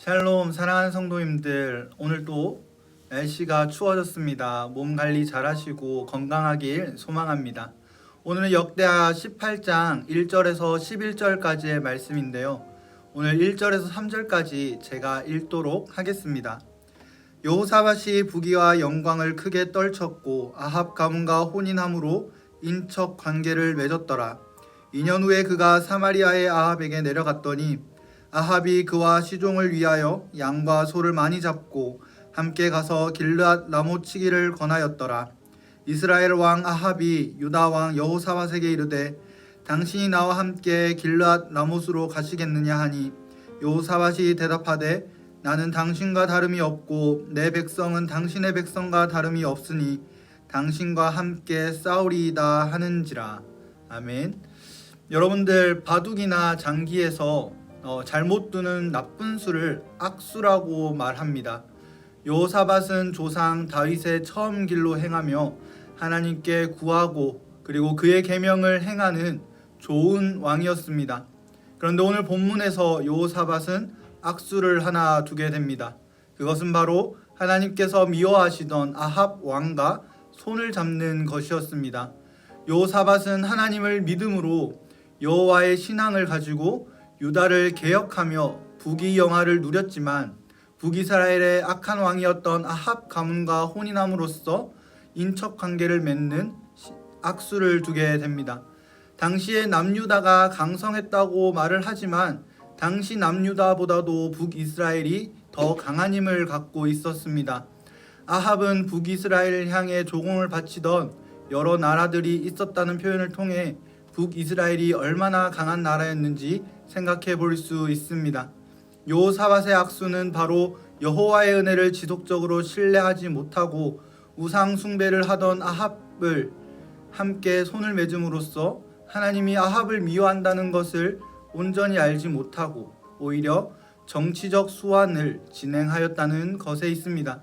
샬롬 사랑하는 성도님들, 오늘도 날씨가 추워졌습니다. 몸 관리 잘 하시고 건강하길 소망합니다. 오늘은 역대하 18장 1절에서 11절까지의 말씀인데요. 오늘 1절에서 3절까지 제가 읽도록 하겠습니다. 여호사밧이 부귀와 영광을 크게 떨쳤고 아합 가문과 혼인함으로 인척 관계를 맺었더라. 2년 후에 그가 사마리아의 아합에게 내려갔더니 아합이 그와 시종을 위하여 양과 소를 많이 잡고 함께 가서 길르앗 라모치기를 권하였더라. 이스라엘 왕 아합이 유다 왕 여호사밧에게 이르되 당신이 나와 함께 길르앗 라못으로 가시겠느냐 하니 여호사밧이 대답하되 나는 당신과 다름이 없고 내 백성은 당신의 백성과 다름이 없으니 당신과 함께 싸우리이다 하는지라. 아멘. 여러분들, 바둑이나 장기에서 잘못 두는 나쁜 수를 악수라고 말합니다. 여호사밧은 조상 다윗의 처음 길로 행하며 하나님께 구하고 그리고 그의 계명을 행하는 좋은 왕이었습니다. 그런데 오늘 본문에서 여호사밧은 악수를 하나 두게 됩니다. 그것은 바로 하나님께서 미워하시던 아합 왕과 손을 잡는 것이었습니다. 여호사밧은 하나님을 믿음으로 여호와의 신앙을 가지고 유다를 개혁하며 부귀영화를 누렸지만 북이스라엘의 악한 왕이었던 아합 가문과 혼인함으로써 인척관계를 맺는 악수를 두게 됩니다. 당시에 남유다가 강성했다고 말을 하지만 당시 남유다보다도 북이스라엘이 더 강한 힘을 갖고 있었습니다. 아합은 북이스라엘을 향해 조공을 바치던 여러 나라들이 있었다는 표현을 통해 북이스라엘이 얼마나 강한 나라였는지 생각해 볼 수 있습니다. 여호사밧의 악수는 바로 여호와의 은혜를 지속적으로 신뢰하지 못하고 우상 숭배를 하던 아합을 함께 손을 맺음으로써 하나님이 아합을 미워한다는 것을 온전히 알지 못하고 오히려 정치적 수완을 진행하였다는 것에 있습니다.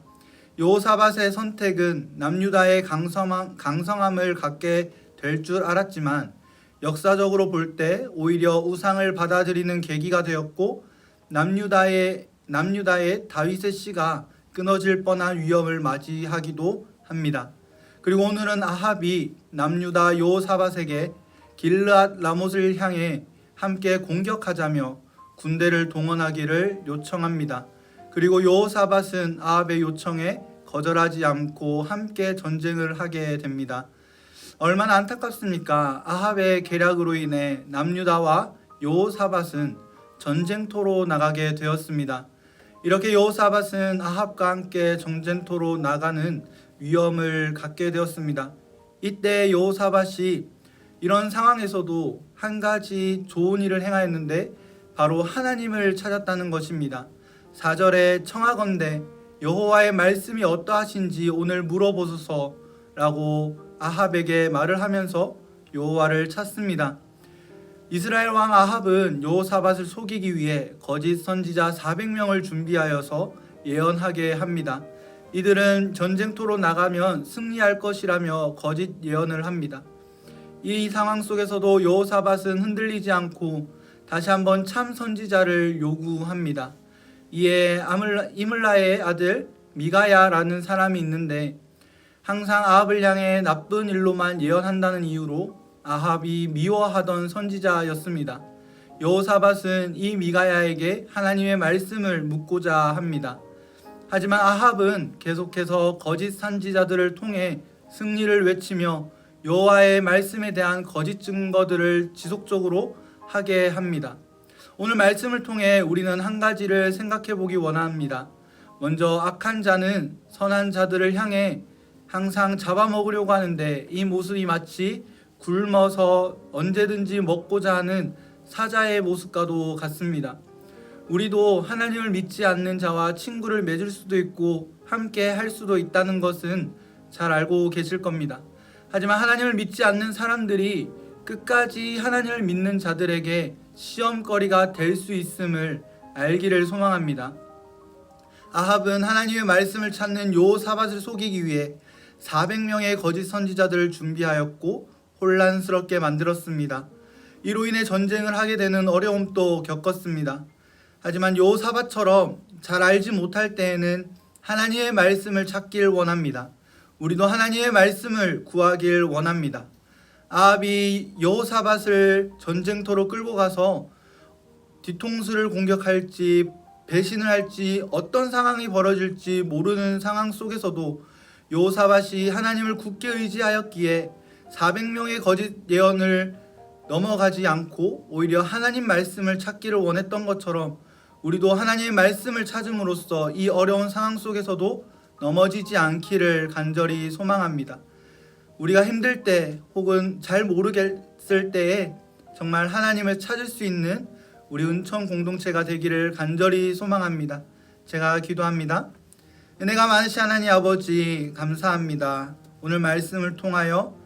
여호사밧의 선택은 남유다의 강성함을 갖게 될 줄 알았지만 역사적으로 볼 때 오히려 우상을 받아들이는 계기가 되었고 남유다의 다윗의 씨가 끊어질 뻔한 위험을 맞이하기도 합니다. 그리고 오늘은 아합이 남유다 여호사밧에게 길르앗 라못을 향해 함께 공격하자며 군대를 동원하기를 요청합니다. 그리고 여호사밧은 아합의 요청에 거절하지 않고 함께 전쟁을 하게 됩니다. 얼마나 안타깝습니까? 아합의 계략으로 인해 남유다와 여호사밧은 전쟁터로 나가게 되었습니다. 이렇게 여호사밧은 아합과 함께 전쟁터로 나가는 위험을 갖게 되었습니다. 이때 여호사밧이 이런 상황에서도 한 가지 좋은 일을 행하였는데 바로 하나님을 찾았다는 것입니다. 4절에 청하건대 여호와의 말씀이 어떠하신지 오늘 물어보소서라고 아합에게 말을 하면서 여호와를 찾습니다. 이스라엘 왕 아합은 여호사밧을 속이기 위해 거짓 선지자 400명을 준비하여서 예언하게 합니다. 이들은 전쟁터로 나가면 승리할 것이라며 거짓 예언을 합니다. 이 상황 속에서도 여호사밧은 흔들리지 않고 다시 한번 참 선지자를 요구합니다. 이에 이물라의 아들 미가야라는 사람이 있는데 항상 아합을 향해 나쁜 일로만 예언한다는 이유로 아합이 미워하던 선지자였습니다. 여호사밧은 이 미가야에게 하나님의 말씀을 묻고자 합니다. 하지만 아합은 계속해서 거짓 선지자들을 통해 승리를 외치며 여호와의 말씀에 대한 거짓 증거들을 지속적으로 하게 합니다. 오늘 말씀을 통해 우리는 한 가지를 생각해 보기 원합니다. 먼저 악한 자는 선한 자들을 향해 항상 잡아먹으려고 하는데 이 모습이 마치 굶어서 언제든지 먹고자 하는 사자의 모습과도 같습니다. 우리도 하나님을 믿지 않는 자와 친구를 맺을 수도 있고 함께 할 수도 있다는 것은 잘 알고 계실 겁니다. 하지만 하나님을 믿지 않는 사람들이 끝까지 하나님을 믿는 자들에게 시험거리가 될 수 있음을 알기를 소망합니다. 아합은 하나님의 말씀을 찾는 여호사밧을 속이기 위해 400명의 거짓 선지자들을 준비하였고 혼란스럽게 만들었습니다. 이로 인해 전쟁을 하게 되는 어려움도 겪었습니다. 하지만 여호사밧처럼 잘 알지 못할 때에는 하나님의 말씀을 찾길 원합니다. 우리도 하나님의 말씀을 구하길 원합니다. 아합이 여호사밧을 전쟁터로 끌고 가서 뒤통수를 공격할지 배신을 할지 어떤 상황이 벌어질지 모르는 상황 속에서도 여호사밧이 하나님을 굳게 의지하였기에 400명의 거짓 예언을 넘어가지 않고 오히려 하나님 말씀을 찾기를 원했던 것처럼 우리도 하나님의 말씀을 찾음으로써 이 어려운 상황 속에서도 넘어지지 않기를 간절히 소망합니다. 우리가 힘들 때 혹은 잘 모르겠을 때에 정말 하나님을 찾을 수 있는 우리 은총 공동체가 되기를 간절히 소망합니다. 제가 기도합니다. 은혜가 많으신 하나님 아버지 감사합니다. 오늘 말씀을 통하여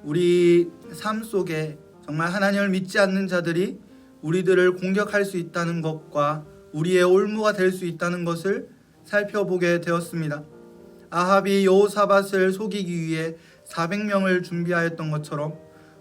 우리 삶 속에 정말 하나님을 믿지 않는 자들이 우리들을 공격할 수 있다는 것과 우리의 올무가 될 수 있다는 것을 살펴보게 되었습니다. 아합이 여호사밧을 속이기 위해 400명을 준비하였던 것처럼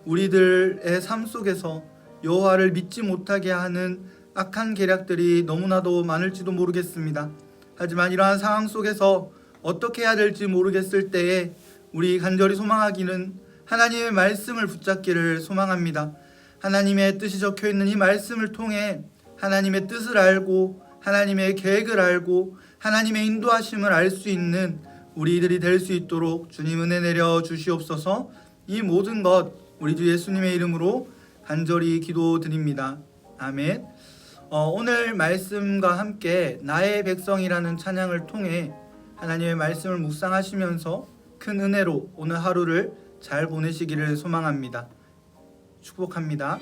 우리들의 삶 속에서 여호와를 믿지 못하게 하는 악한 계략들이 너무나도 많을지도 모르겠습니다. 하지만 이러한 상황 속에서 어떻게 해야 될지 모르겠을 때에 우리 간절히 소망하기는 하나님의 말씀을 붙잡기를 소망합니다. 하나님의 뜻이 적혀있는 이 말씀을 통해 하나님의 뜻을 알고 하나님의 계획을 알고 하나님의 인도하심을 알 수 있는 우리들이 될 수 있도록 주님 은혜 내려 주시옵소서. 이 모든 것 우리 주 예수님의 이름으로 간절히 기도드립니다. 아멘. 오늘 말씀과 함께 나의 백성이라는 찬양을 통해 하나님의 말씀을 묵상하시면서 큰 은혜로 오늘 하루를 잘 보내시기를 소망합니다. 축복합니다.